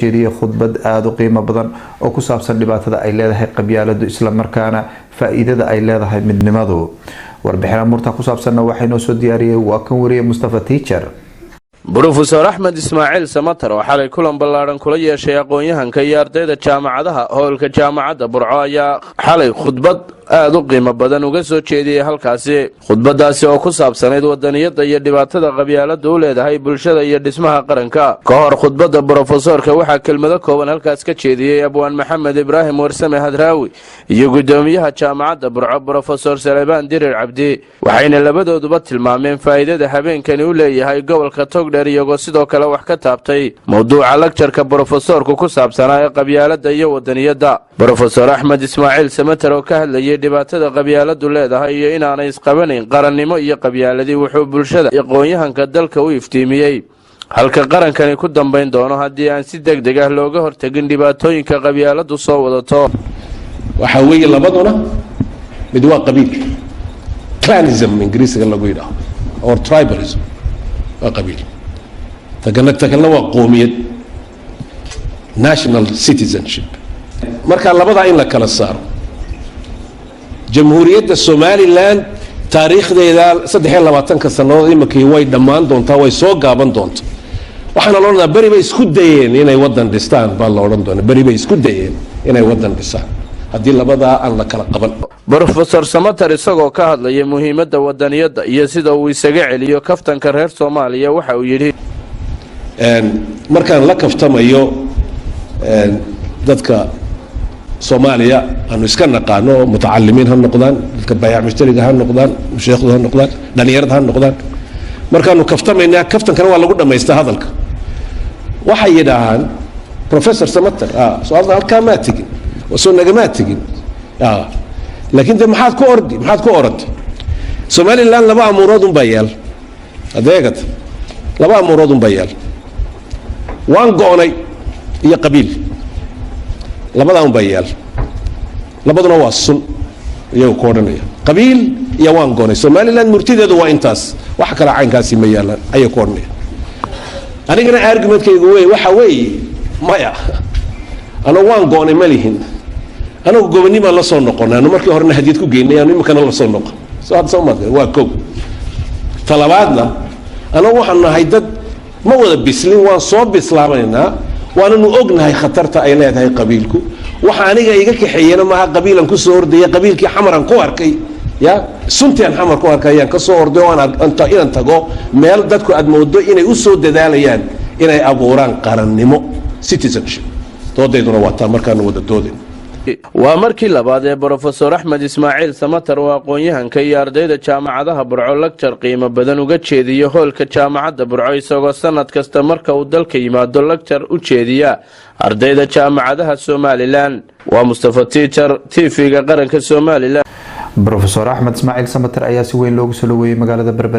jeediyay khudbad aad u qiimo badan oo ku saabsan dhibaatada ay leedahay qabyaaladu isla markaana faa'iidada ay leedahay midnimadu. warbixin murta ku saabsanna waxay noo soo diyaariyay waa kan wariyay Mustafa Teacher. Professor Ahmed Ismail Samatar oo xalay kulan ballaaran kula yeeshay aqoon-yahanka iyo ardayda jaamacadaha howlka jaamacadda Burco ayaa xalay khudbad aad u qiimo badan uga soo jeediyay halkaasi. khudbadaasi oo ku saabsanayd wadaniyada iyo dhibaatada qabyaaladu u leedahay bulshada iyo dhismaha qaranka. ka hor khudbada professorka waxaa kelmado kooban halkaas ka jeediyay Abwaan Maxamed Ibraahim Warsame Hadraawi iyo gudoomiyaha jaamacadda Burco Professor Salebaan Dirir Cabdi, waxayna labadooduba tilmaameen faa'iidada habeenkani u leeyahay gobolka Togdheer iyagoo sidoo kale wax ka taabtay mowduuca lecture-ka professorku ku saabsanaa qabyaalada iyo wadaniyada. Professor Ahmed Ismail Samatar oo ka hadlayay dhibaatada qabyaaladu leedahay iyo inaanay isqabanayn qarannimo iyo qabyaaladii wuxuu bulshada aqoon-yahanka dalka u iftiimiyay halka qarankani ku dambeyn doono haddii aan si degdeg ah looga hortagin dhibaatooyinka qabyaaladu soo wadato. waxa weeye labaduna mid waa qabiil clanism ingiriisiga lagu yidhaaho or tribalism waa qabiil tagalna waa qoomiyad national citizenship. marka labada in la kala saaro jamhuuriyadda Somaliland taariikhdeeda 23 sanadood imakii way dhamaan doontaa way soo gaaban doontaa. waxaana loo oranaa bari bay isku dayeen inay wadan dhistaan baa la oran doonaa bari bay isku dayeen inay wadan dhistaan haddii labada aan la kala qaban. Professor Samatar isagoo ka hadlayay muhiimadda wadaniyada iyo sida uu isaga celiyo kaftanka reer Soomaaliya waxa uu yiri markaan la kaftamayo dadka Soomaaliya aanu iska naqaano mutacallimiin ha noqdaan dadka bay'ac mushtariga ha noqdaan sheekhuda ha noqdaan dhalinyarada ha noqdaan markaanu kaftamaynaa kaftankana waa lagu dhameystaa hadalka waxay yidhaahaan Professor Samatar su'aalaha halkaa ma tigin wasoo nagama tigin laakiin de maxaad ku orday Somaliland laba amuurood un bayal adeegad laba amuurood un bayal waan go'nay iyo qabiil labada un bayal labaduna waa sun iyagu ku odhanaya qabiil iyo waan go'nay Somaliland murtideedu waa intaas wax kala caynkaasi ma yaalaan ayay ku odhanaya. anigana argumentkaygu waxa weeye maya ana waan go'nay ma lihin anagu gobonnimo la soo noqonaa markii horena hadiyad ku geynay aanu imkana la soo noqon soo waa kow talabaadna anagu waxaan nahay dad ma wada bislin waan soo bislaamayna waananu ognahay khatarta ay leedahay qabiilku waxa aniga iga kaxeeyana maaha qabiilan ku soo ordaya qabiilkii xamaran ku arkay ya suntaan xamar ku arkay ayaan ka soo orday oo aan tago meel dadku aad moodo inay u soo dadaalayaan inay abuuraan qarannimo citizenship doodeeduna waa taa markaan wada doodin. waa markii labaad ee Professor Ahmed Ismail Samatar oo aqoon-yahanka iyo ardayda jaamacadaha Burco lecture qiimo badan uga jeediyo howlka jaamacadda Burco isagoo sanad kasta marka uu dalka yimaado lecture u jeediya ardayda jaamacadaha Somaliland. waa Mustafa Teacher TV-ga qaranka Somaliland. Professor Ahmed Ismail Samatar ayaa si weyn loogu soo dhaweeyay magaalada Berbera.